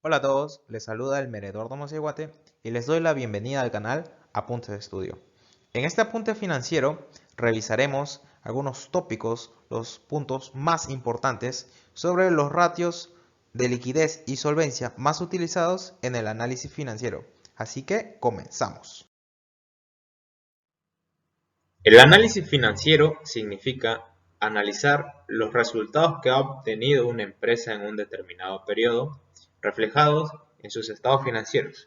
Hola a todos, les saluda el Meredor Domosieguate y les doy la bienvenida al canal Apuntes de Estudio. En este apunte financiero revisaremos algunos tópicos, los puntos más importantes sobre los ratios de liquidez y solvencia más utilizados en el análisis financiero. Así que comenzamos. El análisis financiero significa analizar los resultados que ha obtenido una empresa en un determinado periodo, reflejados en sus estados financieros,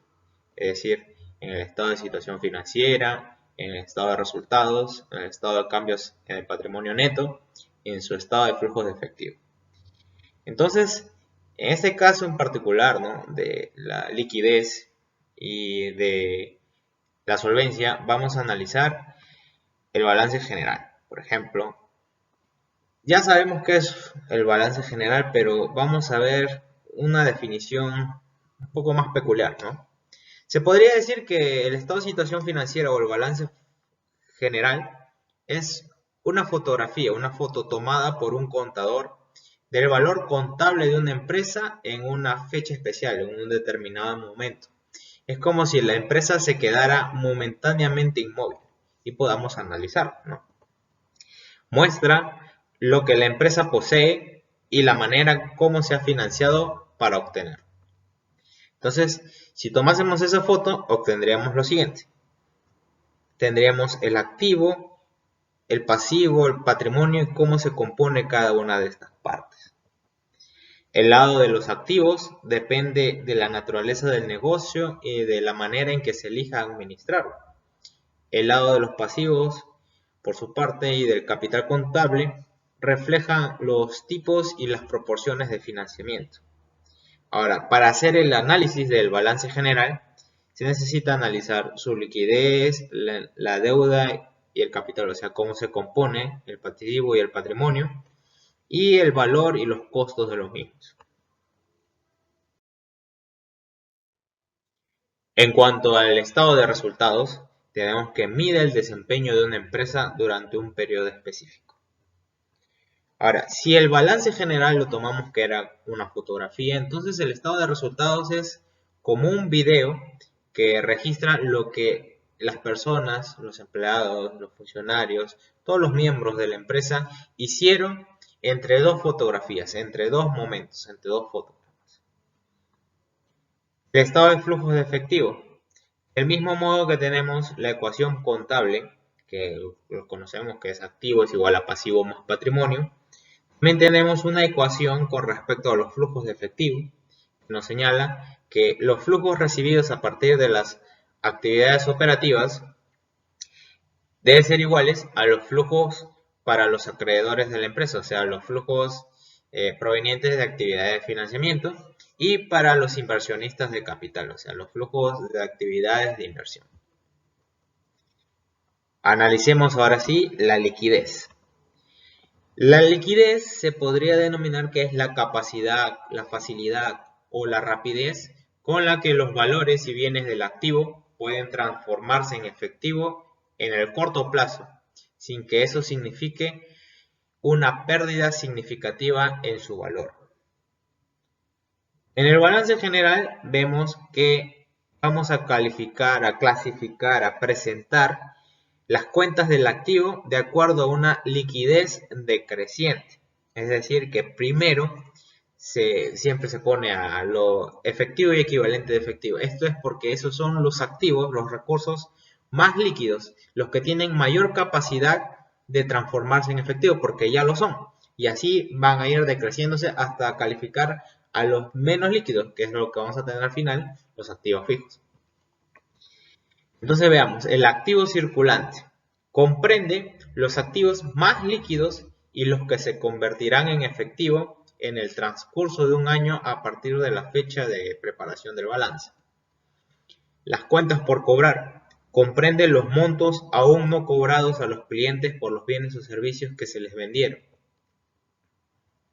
es decir, en el estado de situación financiera, en el estado de resultados, en el estado de cambios en el patrimonio neto y en su estado de flujos de efectivo. Entonces, en este caso en particular, ¿no?, de la liquidez y de la solvencia, vamos a analizar el balance general. Por ejemplo, ya sabemos qué es el balance general, pero vamos a ver una definición un poco más peculiar, ¿no? Se podría decir que el estado de situación financiera o el balance general es una fotografía, una foto tomada por un contador del valor contable de una empresa en una fecha especial, en un determinado momento. Es como si la empresa se quedara momentáneamente inmóvil y podamos analizar, ¿no? Muestra lo que la empresa posee y la manera como se ha financiado para obtener. Entonces, si tomásemos esa foto, obtendríamos lo siguiente. Tendríamos el activo, el pasivo, el patrimonio y cómo se compone cada una de estas partes. El lado de los activos depende de la naturaleza del negocio y de la manera en que se elija administrarlo. El lado de los pasivos, por su parte, y del capital contable, refleja los tipos y las proporciones de financiamiento. Ahora, para hacer el análisis del balance general, se necesita analizar su liquidez, la deuda y el capital, o sea, cómo se compone el pasivo y el patrimonio, y el valor y los costos de los mismos. En cuanto al estado de resultados, tenemos que mide el desempeño de una empresa durante un periodo específico. Ahora, si el balance general lo tomamos que era una fotografía, entonces el estado de resultados es como un video que registra lo que las personas, los empleados, los funcionarios, todos los miembros de la empresa hicieron entre dos fotografías, entre dos momentos, entre dos fotos. El estado de flujos de efectivo. Del mismo modo que tenemos la ecuación contable, que lo conocemos que es activo es igual a pasivo más patrimonio, también tenemos una ecuación con respecto a los flujos de efectivo, que nos señala que los flujos recibidos a partir de las actividades operativas deben ser iguales a los flujos para los acreedores de la empresa, o sea, los flujos provenientes de actividades de financiamiento, y para los inversionistas de capital, o sea, los flujos de actividades de inversión. Analicemos ahora sí la liquidez. La liquidez se podría denominar que es la capacidad, la facilidad o la rapidez con la que los valores y bienes del activo pueden transformarse en efectivo en el corto plazo, sin que eso signifique una pérdida significativa en su valor. En el balance general vemos que vamos a calificar, a clasificar, a presentar las cuentas del activo de acuerdo a una liquidez decreciente. Es decir, que primero siempre se pone a lo efectivo y equivalente de efectivo. Esto es porque esos son los activos, los recursos más líquidos, los que tienen mayor capacidad de transformarse en efectivo, porque ya lo son. Y así van a ir decreciéndose hasta calificar a los menos líquidos, que es lo que vamos a tener al final, los activos fijos. Entonces veamos, el activo circulante comprende los activos más líquidos y los que se convertirán en efectivo en el transcurso de un año a partir de la fecha de preparación del balance. Las cuentas por cobrar comprenden los montos aún no cobrados a los clientes por los bienes o servicios que se les vendieron.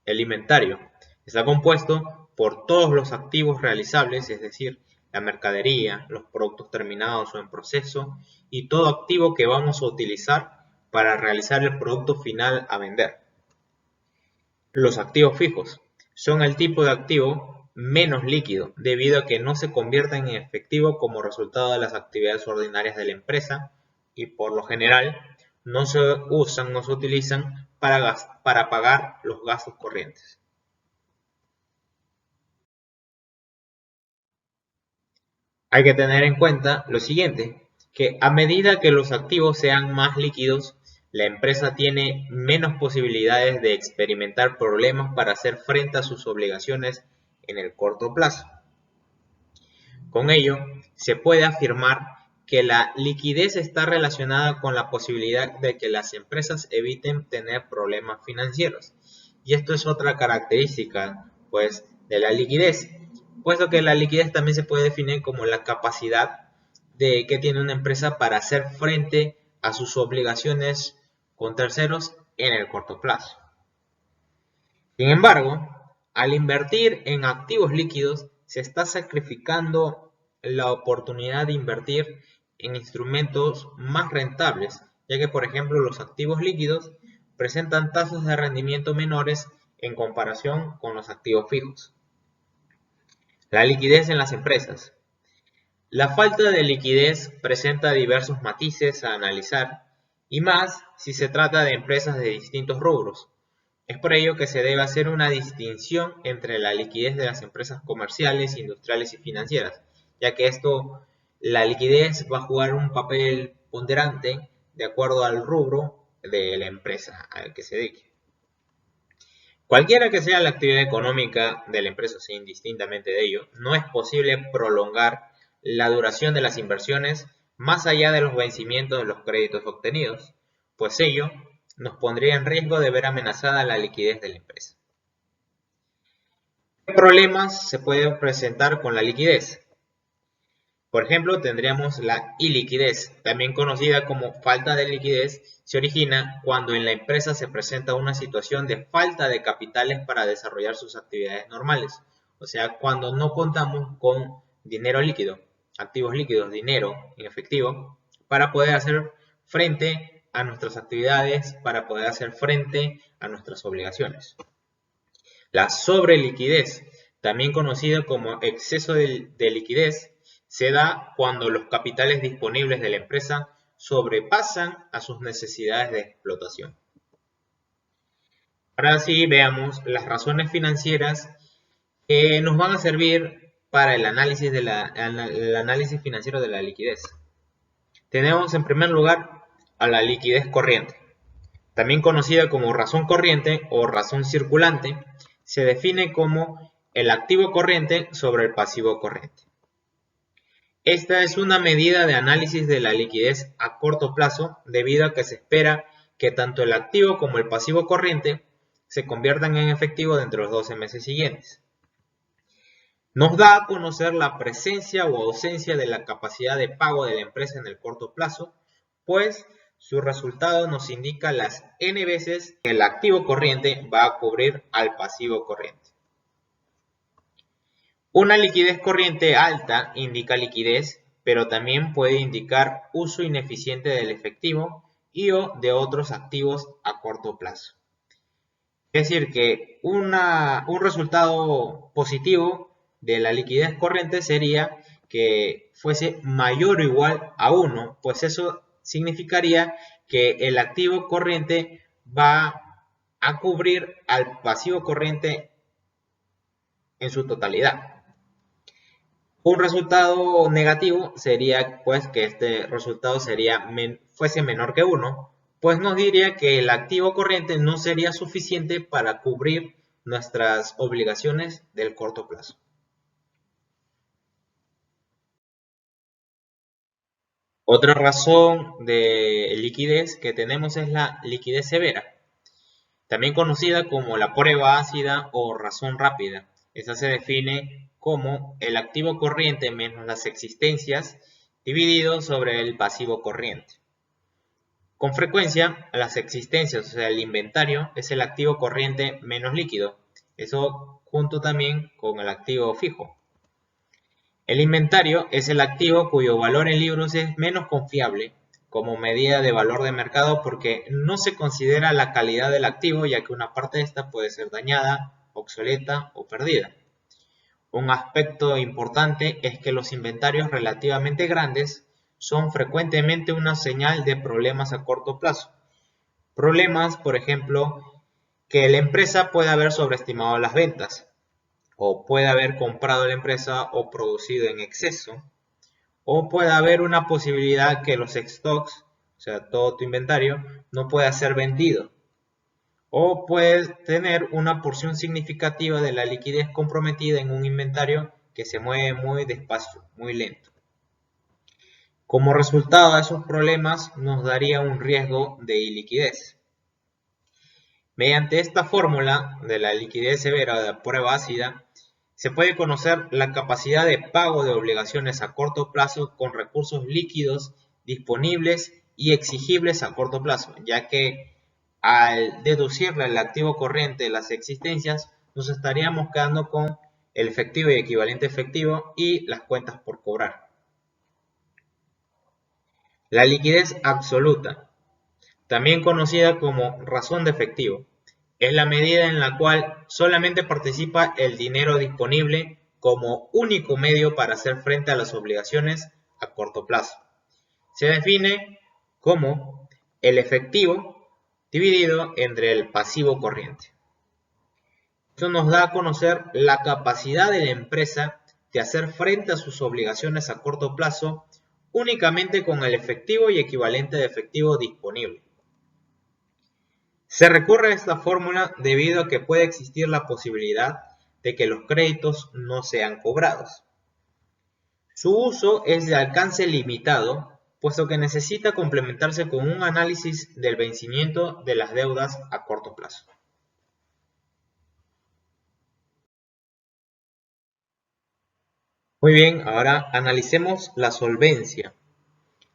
El inventario está compuesto por todos los activos realizables, es decir, la mercadería, los productos terminados o en proceso y todo activo que vamos a utilizar para realizar el producto final a vender. Los activos fijos son el tipo de activo menos líquido, debido a que no se convierten en efectivo como resultado de las actividades ordinarias de la empresa y por lo general no se utilizan para pagar los gastos corrientes. Hay que tener en cuenta lo siguiente, que a medida que los activos sean más líquidos, la empresa tiene menos posibilidades de experimentar problemas para hacer frente a sus obligaciones en el corto plazo. Con ello, se puede afirmar que la liquidez está relacionada con la posibilidad de que las empresas eviten tener problemas financieros. Y esto es otra característica, pues, de la liquidez, puesto que la liquidez también se puede definir como la capacidad que tiene una empresa para hacer frente a sus obligaciones con terceros en el corto plazo. Sin embargo, al invertir en activos líquidos, se está sacrificando la oportunidad de invertir en instrumentos más rentables, ya que, por ejemplo, los activos líquidos presentan tasas de rendimiento menores en comparación con los activos fijos. La liquidez en las empresas. La falta de liquidez presenta diversos matices a analizar, y más si se trata de empresas de distintos rubros. Es por ello que se debe hacer una distinción entre la liquidez de las empresas comerciales, industriales y financieras, ya que la liquidez va a jugar un papel ponderante de acuerdo al rubro de la empresa al que se dedique. Cualquiera que sea la actividad económica de la empresa, sea indistintamente de ello, no es posible prolongar la duración de las inversiones más allá de los vencimientos de los créditos obtenidos, pues ello nos pondría en riesgo de ver amenazada la liquidez de la empresa. ¿Qué problemas se pueden presentar con la liquidez? Por ejemplo, tendríamos la iliquidez, también conocida como falta de liquidez, se origina cuando en la empresa se presenta una situación de falta de capitales para desarrollar sus actividades normales, o sea, cuando no contamos con dinero líquido, activos líquidos, dinero en efectivo, para poder hacer frente a nuestras actividades, para poder hacer frente a nuestras obligaciones. La sobreliquidez, también conocida como exceso de liquidez, se da cuando los capitales disponibles de la empresa sobrepasan a sus necesidades de explotación. Ahora sí veamos las razones financieras que nos van a servir para el análisis financiero de la liquidez. Tenemos en primer lugar a la liquidez corriente, también conocida como razón corriente o razón circulante. Se define como el activo corriente sobre el pasivo corriente. Esta es una medida de análisis de la liquidez a corto plazo debido a que se espera que tanto el activo como el pasivo corriente se conviertan en efectivo dentro de los 12 meses siguientes. Nos da a conocer la presencia o ausencia de la capacidad de pago de la empresa en el corto plazo, pues su resultado nos indica las n veces que el activo corriente va a cubrir al pasivo corriente. Una liquidez corriente alta indica liquidez, pero también puede indicar uso ineficiente del efectivo y o de otros activos a corto plazo. Es decir, que un resultado positivo de la liquidez corriente sería que fuese mayor o igual a 1, pues eso significaría que el activo corriente va a cubrir al pasivo corriente en su totalidad. Un resultado negativo sería pues que este resultado fuese menor que 1, pues nos diría que el activo corriente no sería suficiente para cubrir nuestras obligaciones del corto plazo. Otra razón de liquidez que tenemos es la liquidez severa, también conocida como la prueba ácida o razón rápida. Esta se define como el activo corriente menos las existencias dividido sobre el pasivo corriente. Con frecuencia, las existencias, o sea, el inventario, es el activo corriente menos líquido. Eso junto también con el activo fijo. El inventario es el activo cuyo valor en libros es menos confiable como medida de valor de mercado porque no se considera la calidad del activo, ya que una parte de esta puede ser dañada, obsoleta o perdida. Un aspecto importante es que los inventarios relativamente grandes son frecuentemente una señal de problemas a corto plazo. Problemas, por ejemplo, que la empresa puede haber sobreestimado las ventas, o puede haber comprado la empresa o producido en exceso, o puede haber una posibilidad que los stocks, o sea, todo tu inventario, no pueda ser vendido. O puedes tener una porción significativa de la liquidez comprometida en un inventario que se mueve muy despacio, muy lento. Como resultado de esos problemas nos daría un riesgo de iliquidez. Mediante esta fórmula de la liquidez severa o de prueba ácida, se puede conocer la capacidad de pago de obligaciones a corto plazo con recursos líquidos disponibles y exigibles a corto plazo, ya que al deducirle el activo corriente de las existencias, nos estaríamos quedando con el efectivo y equivalente efectivo y las cuentas por cobrar. La liquidez absoluta, también conocida como razón de efectivo, es la medida en la cual solamente participa el dinero disponible como único medio para hacer frente a las obligaciones a corto plazo. Se define como el efectivo dividido entre el pasivo corriente. Esto nos da a conocer la capacidad de la empresa de hacer frente a sus obligaciones a corto plazo únicamente con el efectivo y equivalente de efectivo disponible. Se recurre a esta fórmula debido a que puede existir la posibilidad de que los créditos no sean cobrados. Su uso es de alcance limitado, puesto que necesita complementarse con un análisis del vencimiento de las deudas a corto plazo. Muy bien, ahora analicemos la solvencia.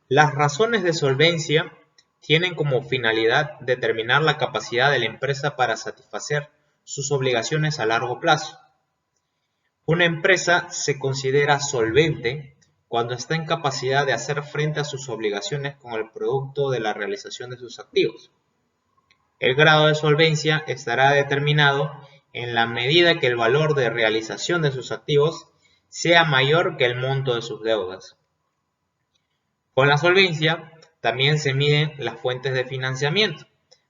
Las razones de solvencia tienen como finalidad determinar la capacidad de la empresa para satisfacer sus obligaciones a largo plazo. Una empresa se considera solvente cuando está en capacidad de hacer frente a sus obligaciones con el producto de la realización de sus activos. El grado de solvencia estará determinado en la medida que el valor de realización de sus activos sea mayor que el monto de sus deudas. Con la solvencia también se miden las fuentes de financiamiento,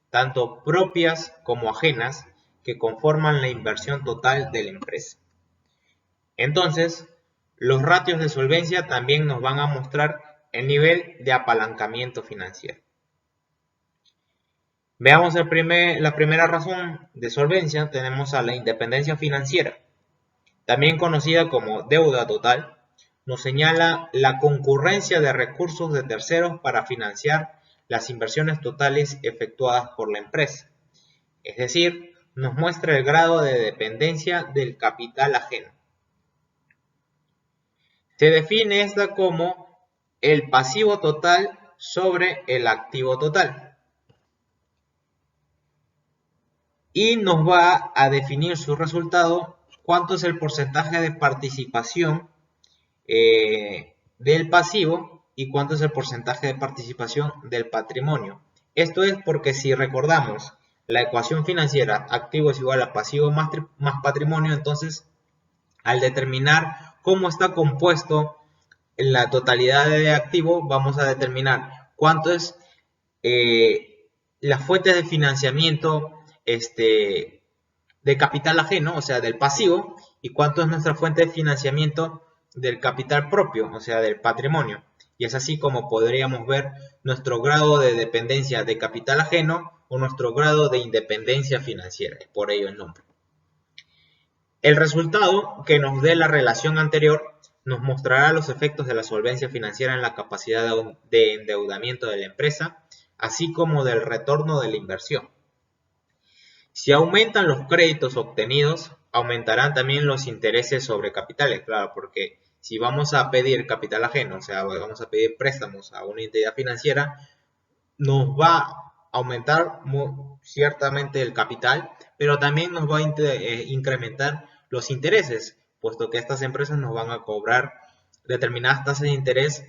tanto propias como ajenas, que conforman la inversión total de la empresa. Entonces, los ratios de solvencia también nos van a mostrar el nivel de apalancamiento financiero. Veamos la primera razón de solvencia. Tenemos a la independencia financiera, también conocida como deuda total. Nos señala la concurrencia de recursos de terceros para financiar las inversiones totales efectuadas por la empresa. Es decir, nos muestra el grado de dependencia del capital ajeno. Se define esta como el pasivo total sobre el activo total. Y nos va a definir su resultado, cuánto es el porcentaje de participación del pasivo y cuánto es el porcentaje de participación del patrimonio. Esto es porque si recordamos la ecuación financiera, activo es igual a pasivo más patrimonio, entonces al determinar cómo está compuesto en la totalidad de activo, vamos a determinar cuánto es las fuentes de financiamiento de capital ajeno, o sea, del pasivo, y cuánto es nuestra fuente de financiamiento del capital propio, o sea, del patrimonio. Y es así como podríamos ver nuestro grado de dependencia de capital ajeno o nuestro grado de independencia financiera, por ello el nombre. El resultado que nos dé la relación anterior nos mostrará los efectos de la solvencia financiera en la capacidad de endeudamiento de la empresa, así como del retorno de la inversión. Si aumentan los créditos obtenidos, aumentarán también los intereses sobre capitales, claro, porque si vamos a pedir capital ajeno, o sea, vamos a pedir préstamos a una entidad financiera, nos va a aumentar ciertamente el capital, pero también nos va a incrementar los intereses, puesto que estas empresas nos van a cobrar determinadas tasas de interés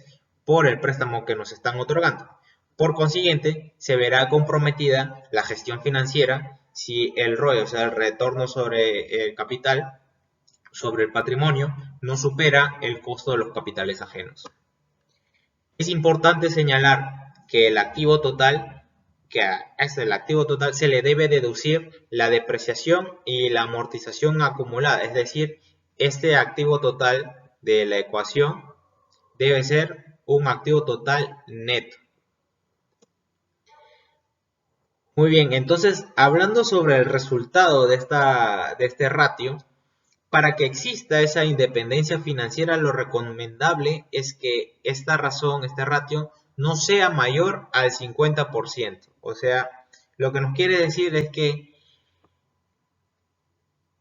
por el préstamo que nos están otorgando. Por consiguiente, se verá comprometida la gestión financiera si el ROE, o sea, el retorno sobre el capital, sobre el patrimonio no supera el costo de los capitales ajenos. Es importante señalar que el activo total se le debe deducir la depreciación y la amortización acumulada, es decir, este activo total de la ecuación debe ser un activo total neto. Muy bien, entonces hablando sobre el resultado de este ratio, para que exista esa independencia financiera, lo recomendable es que esta razón, este ratio, no sea mayor al 50%. O sea, lo que nos quiere decir es que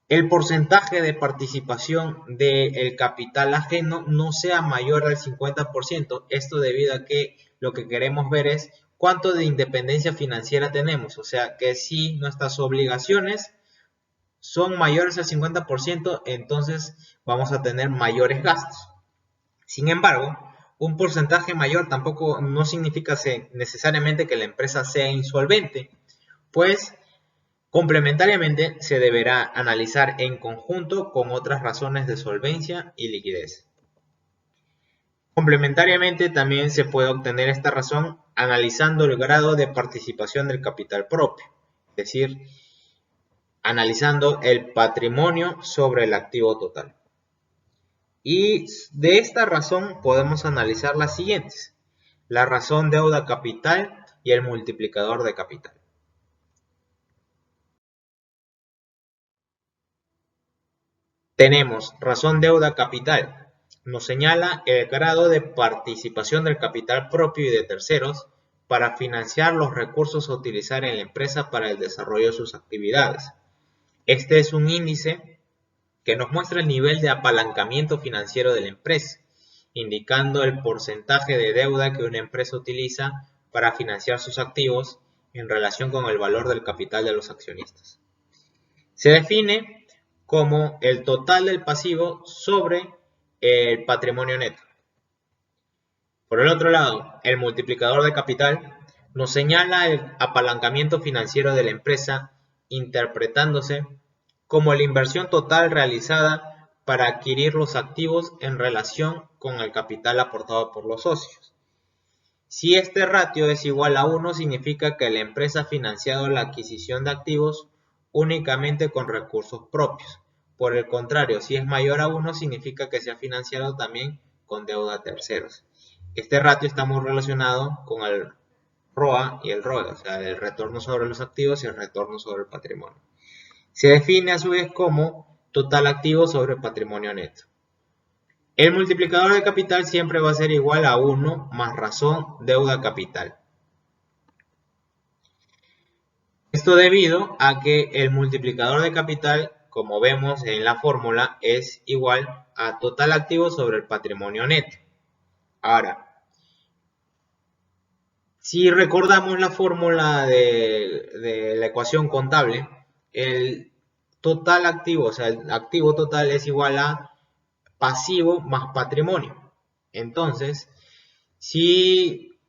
el porcentaje de participación del capital ajeno no sea mayor al 50%. Esto debido a que lo que queremos ver es cuánto de independencia financiera tenemos. O sea, que si nuestras obligaciones son mayores al 50%, entonces vamos a tener mayores gastos. Sin embargo, un porcentaje mayor tampoco no significa necesariamente que la empresa sea insolvente, pues complementariamente se deberá analizar en conjunto con otras razones de solvencia y liquidez. Complementariamente también se puede obtener esta razón analizando el grado de participación del capital propio, es decir, analizando el patrimonio sobre el activo total. Y de esta razón podemos analizar las siguientes: la razón deuda capital y el multiplicador de capital. Tenemos razón deuda capital. Nos señala el grado de participación del capital propio y de terceros para financiar los recursos a utilizar en la empresa para el desarrollo de sus actividades. Este es un índice que nos muestra el nivel de apalancamiento financiero de la empresa, indicando el porcentaje de deuda que una empresa utiliza para financiar sus activos en relación con el valor del capital de los accionistas. Se define como el total del pasivo sobre el patrimonio neto. Por el otro lado, el multiplicador de capital nos señala el apalancamiento financiero de la empresa, interpretándose como la inversión total realizada para adquirir los activos en relación con el capital aportado por los socios. Si este ratio es igual a 1, significa que la empresa ha financiado la adquisición de activos únicamente con recursos propios. Por el contrario, si es mayor a 1, significa que se ha financiado también con deuda a terceros. Este ratio está muy relacionado con el ROA y el ROE, o sea, el retorno sobre los activos y el retorno sobre el patrimonio. Se define a su vez como total activo sobre patrimonio neto. El multiplicador de capital siempre va a ser igual a 1 más razón deuda capital. Esto debido a que el multiplicador de capital, como vemos en la fórmula, es igual a total activo sobre el patrimonio neto. Ahora, si recordamos la fórmula de la ecuación contable, el total activo, o sea, el activo total es igual a pasivo más patrimonio. Entonces, si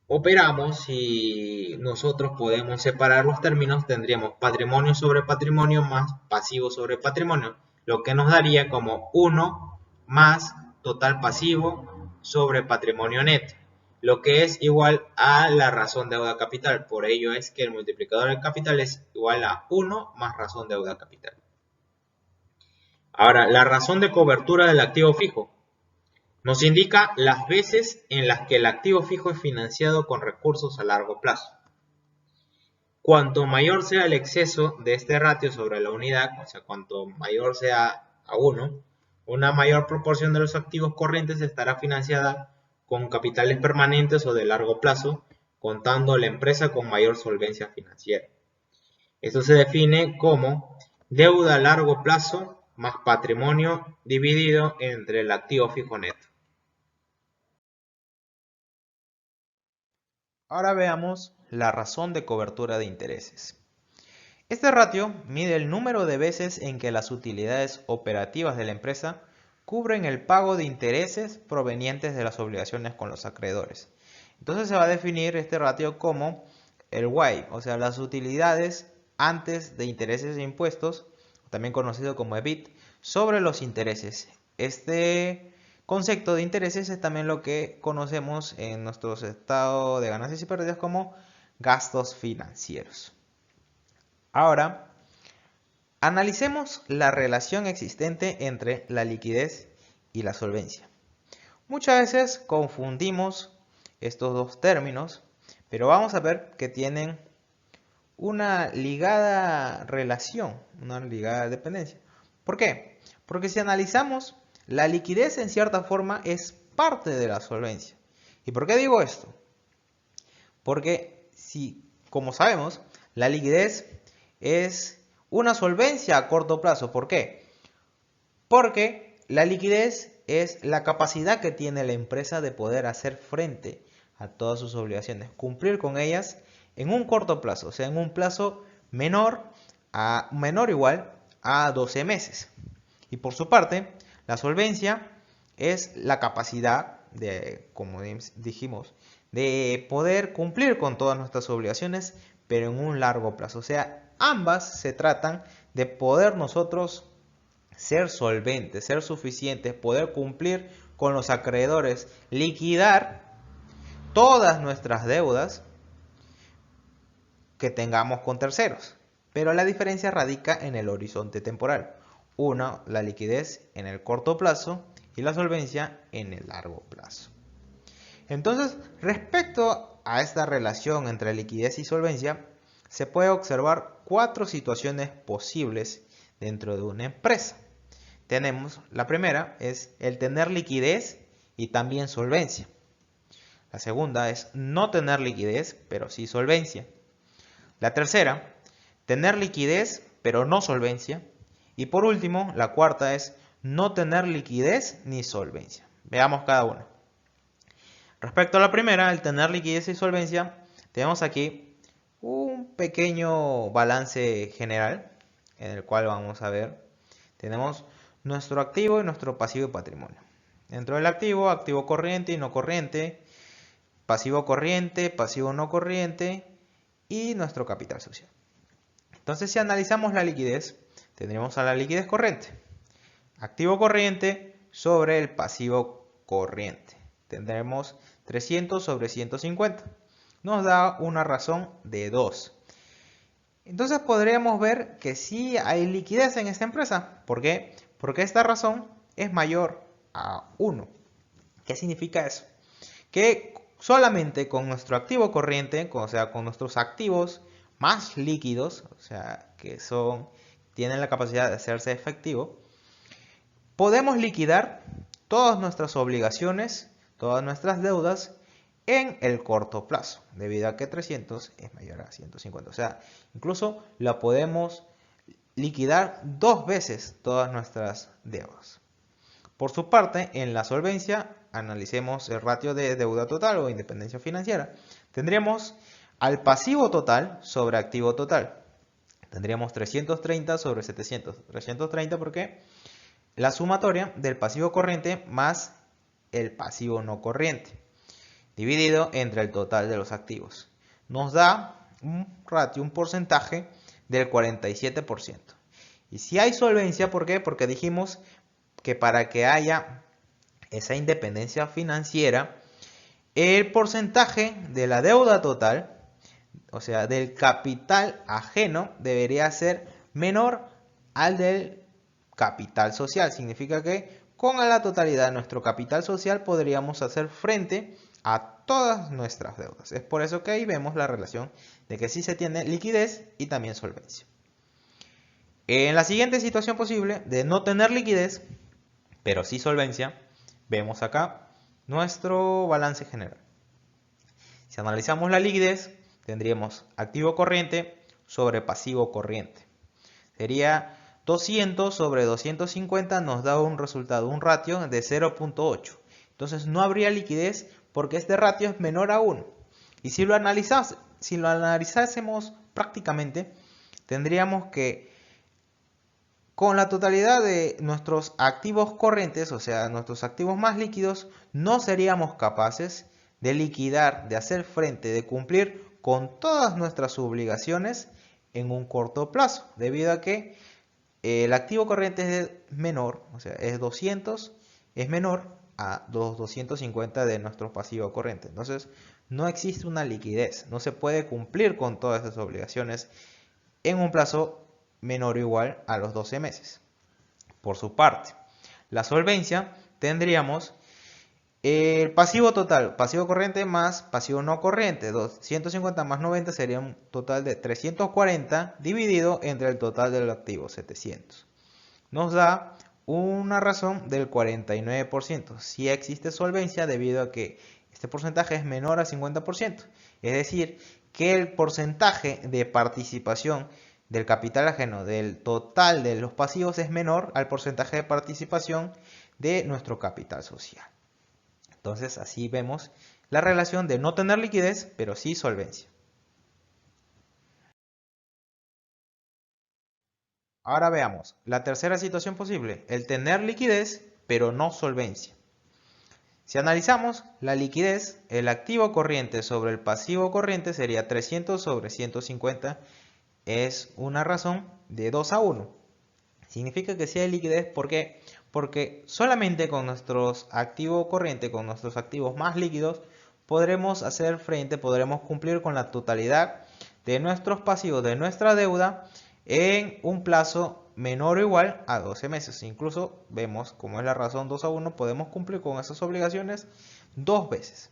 operamos y nosotros podemos separar los términos, tendríamos patrimonio sobre patrimonio más pasivo sobre patrimonio, lo que nos daría como 1 más total pasivo sobre patrimonio neto, lo que es igual a la razón deuda capital. Por ello es que el multiplicador del capital es igual a 1 más razón deuda capital. Ahora, la razón de cobertura del activo fijo nos indica las veces en las que el activo fijo es financiado con recursos a largo plazo. Cuanto mayor sea el exceso de este ratio sobre la unidad, o sea, cuanto mayor sea a 1, una mayor proporción de los activos corrientes estará financiada con capitales permanentes o de largo plazo, contando la empresa con mayor solvencia financiera. Esto se define como deuda a largo plazo más patrimonio dividido entre el activo fijo neto. Ahora veamos la razón de cobertura de intereses. Este ratio mide el número de veces en que las utilidades operativas de la empresa cubren el pago de intereses provenientes de las obligaciones con los acreedores. Entonces se va a definir este ratio como el WAI, o sea, las utilidades antes de intereses e impuestos, también conocido como EBIT, sobre los intereses. Este concepto de intereses es también lo que conocemos en nuestro estado de ganancias y pérdidas como gastos financieros. Ahora, analicemos la relación existente entre la liquidez y la solvencia. Muchas veces confundimos estos dos términos, pero vamos a ver que tienen una ligada relación, una ligada dependencia. ¿Por qué? Porque si analizamos, la liquidez en cierta forma es parte de la solvencia. ¿Y por qué digo esto? Porque si, como sabemos, la liquidez es una solvencia a corto plazo. ¿Por qué? Porque la liquidez es la capacidad que tiene la empresa de poder hacer frente a todas sus obligaciones, cumplir con ellas en un corto plazo, o sea, en un plazo menor o igual a 12 meses. Y por su parte, la solvencia es la capacidad de, como dijimos, de poder cumplir con todas nuestras obligaciones, pero en un largo plazo. O sea, ambas se tratan de poder nosotros ser solventes, ser suficientes, poder cumplir con los acreedores, liquidar todas nuestras deudas que tengamos con terceros. Pero la diferencia radica en el horizonte temporal. Una, la liquidez en el corto plazo y la solvencia en el largo plazo. Entonces, respecto a esta relación entre liquidez y solvencia, se puede observar 4 situaciones posibles dentro de una empresa. Tenemos, la primera es el tener liquidez y también solvencia. La segunda es no tener liquidez, pero sí solvencia. La tercera, tener liquidez, pero no solvencia. Y por último, la cuarta es no tener liquidez ni solvencia. Veamos cada una. Respecto a la primera, el tener liquidez y solvencia, tenemos aquí un pequeño balance general en el cual vamos a ver, tenemos nuestro activo y nuestro pasivo y patrimonio. Dentro del activo, activo corriente y no corriente, pasivo corriente, pasivo no corriente y nuestro capital social. Entonces, si analizamos la liquidez, tendremos a la liquidez corriente, activo corriente sobre el pasivo corriente. Tendremos 300 sobre 150. Nos da una razón de 2. Entonces podríamos ver que sí hay liquidez en esta empresa. ¿Por qué? Porque esta razón es mayor a 1. ¿Qué significa eso? Que solamente con nuestro activo corriente, o sea, con nuestros activos más líquidos, o sea, que tienen la capacidad de hacerse efectivo, podemos liquidar todas nuestras obligaciones, todas nuestras deudas en el corto plazo, debido a que 300 es mayor a 150. O sea, incluso la podemos liquidar 2 veces todas nuestras deudas. Por su parte, en la solvencia, analicemos el ratio de deuda total o independencia financiera. Tendríamos al pasivo total sobre activo total. Tendríamos 330 sobre 700. 330 porque la sumatoria del pasivo corriente más el pasivo no corriente, dividido entre el total de los activos. Nos da un ratio, un porcentaje del 47%. Y si hay solvencia, ¿por qué? Porque dijimos que para que haya esa independencia financiera, el porcentaje de la deuda total, o sea, del capital ajeno, debería ser menor al del capital social. Significa que con la totalidad de nuestro capital social podríamos hacer frente a todas nuestras deudas. Es por eso que ahí vemos la relación de que sí se tiene liquidez y también solvencia. En la siguiente situación posible de no tener liquidez, pero sí solvencia, vemos acá nuestro balance general. Si analizamos la liquidez, tendríamos activo corriente sobre pasivo corriente. Sería 200 sobre 250 nos da un resultado, un ratio de 0.8. Entonces no habría liquidez porque este ratio es menor a 1. Y si lo analizásemos prácticamente, tendríamos que con la totalidad de nuestros activos corrientes, o sea, nuestros activos más líquidos, no seríamos capaces de liquidar, de hacer frente, de cumplir con todas nuestras obligaciones en un corto plazo, debido a que el activo corriente es menor, o sea, es 200, es menor a los 250 de nuestro pasivo corriente. Entonces, no existe una liquidez, no se puede cumplir con todas esas obligaciones en un plazo menor o igual a los 12 meses. Por su parte, la solvencia tendríamos el pasivo total, pasivo corriente más pasivo no corriente, 250 más 90 sería un total de 340 dividido entre el total del activo, 700. Nos da una razón del 49%. Si existe solvencia debido a que este porcentaje es menor al 50%. Es decir, que el porcentaje de participación del capital ajeno del total de los pasivos es menor al porcentaje de participación de nuestro capital social. Entonces así vemos la relación de no tener liquidez, pero sí solvencia. Ahora veamos la tercera situación posible, el tener liquidez, pero no solvencia. Si analizamos la liquidez, el activo corriente sobre el pasivo corriente sería 300 sobre 150. Es una razón de 2 a 1. Significa que sí hay liquidez, ¿por qué? Porque solamente con nuestros activos corrientes, con nuestros activos más líquidos, podremos hacer frente, podremos cumplir con la totalidad de nuestros pasivos, de nuestra deuda, en un plazo menor o igual a 12 meses. Incluso vemos, como es la razón 2 a 1, podemos cumplir con esas obligaciones 2 veces.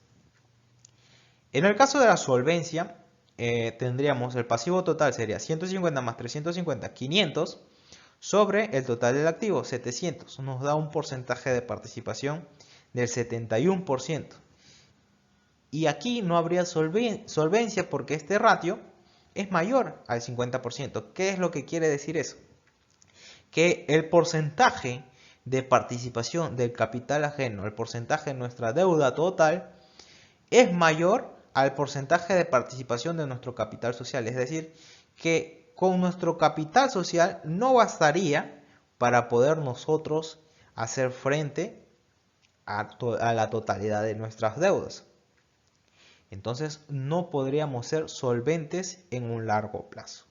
En el caso de la solvencia, tendríamos el pasivo total sería 150 más 350, 500. Sobre el total del activo, 700, nos da un porcentaje de participación del 71%. Y aquí no habría solvencia porque este ratio es mayor al 50%. ¿Qué es lo que quiere decir eso? Que el porcentaje de participación del capital ajeno, el porcentaje de nuestra deuda total, es mayor al porcentaje de participación de nuestro capital social. Es decir, que con nuestro capital social no bastaría para poder nosotros hacer frente a la totalidad de nuestras deudas. Entonces no podríamos ser solventes en un largo plazo.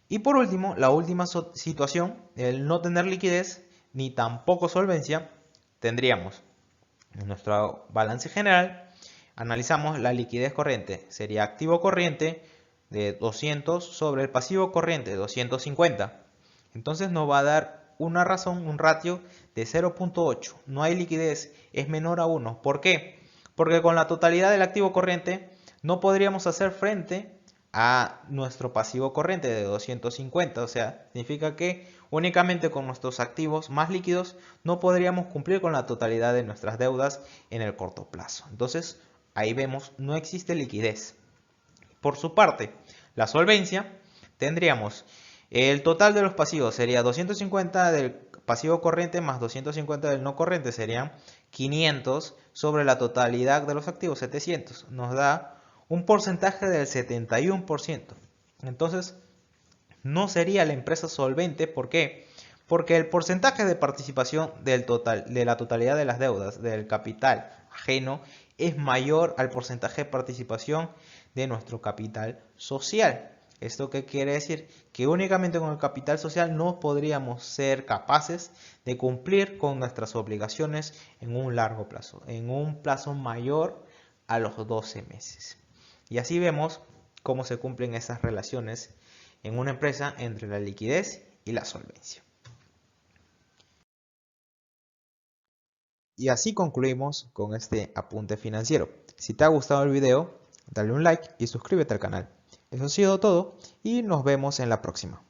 Y por último, la última situación, el no tener liquidez ni tampoco solvencia, tendríamos en nuestro balance general, analizamos la liquidez corriente, sería activo corriente de 200 sobre el pasivo corriente de 250. Entonces nos va a dar una razón, un ratio de 0.8. No hay liquidez, es menor a 1. ¿Por qué? Porque con la totalidad del activo corriente no podríamos hacer frente a nuestro pasivo corriente de 250. O sea, significa que únicamente con nuestros activos más líquidos no podríamos cumplir con la totalidad de nuestras deudas en el corto plazo. Entonces, ahí vemos, no existe liquidez. Por su parte, la solvencia, tendríamos el total de los pasivos sería 250 del pasivo corriente más 250 del no corriente, serían 500 sobre la totalidad de los activos, 700. Nos da un porcentaje del 71%. Entonces, no sería la empresa solvente. ¿Por qué? Porque el porcentaje de participación de la totalidad de las deudas, del capital ajeno, es mayor al porcentaje de participación de nuestro capital social. ¿Esto qué quiere decir? Que únicamente con el capital social no podríamos ser capaces de cumplir con nuestras obligaciones en un largo plazo, en un plazo mayor a los 12 meses. Y así vemos cómo se cumplen esas relaciones en una empresa entre la liquidez y la solvencia. Y así concluimos con este apunte financiero. Si te ha gustado el video, dale un like y suscríbete al canal. Eso ha sido todo y nos vemos en la próxima.